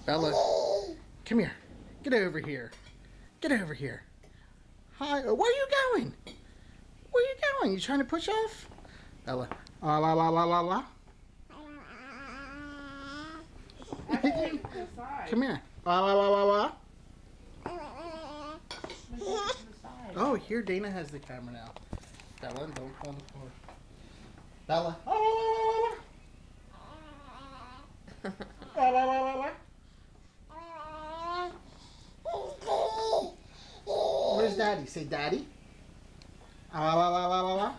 Bella, come here. Get over here. Get over here. Hi. Where are you going? Where are you going? You trying to push off? Bella. La la la la la la. Come here. La la la la la. Oh, here Dana has the camera now. Bella, don't fall on the floor. Bella. La la la la la. La la la la la. Where's Daddy? Say Daddy. La la la la la la.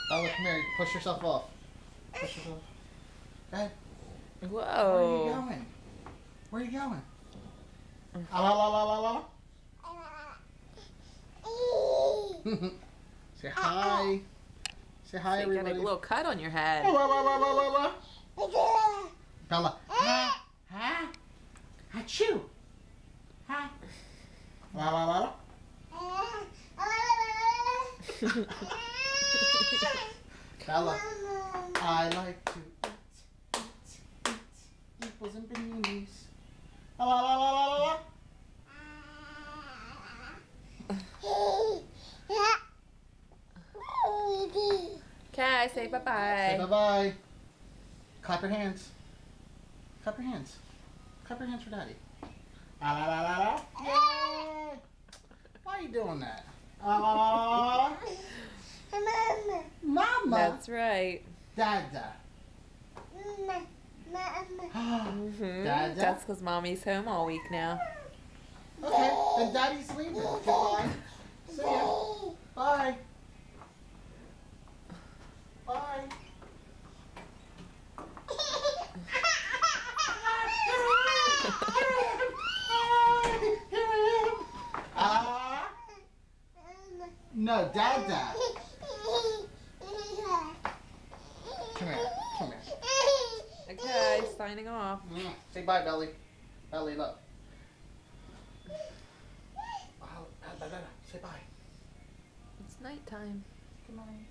Bella, come here. Push yourself off. Push yourself. Go ahead. Whoa. Where are you going? Where are you going? La la la la la. Say hi. Say hi, So you got everybody. a little cut on your head. La la la la la la. Bella. Ha. Ha. Achoo. Ha. La la la la. Bella. I like to eat apples and bananas. La la la la la la. Okay, say bye-bye. Say bye-bye. Clap your hands. Clap your hands. Clap your hands for Daddy. La la la la la. Yay! Why are you doing that? La la la la la. Mama. That's right. Dada. Dada. That's because Mommy's home all week now. Okay, then Daddy's leaving. Goodbye. See ya. Bye. Bye. No, Dada. Come here. Come here. Okay, signing off. Say bye, Belly. Belly, look. Say bye. It's nighttime. Good night.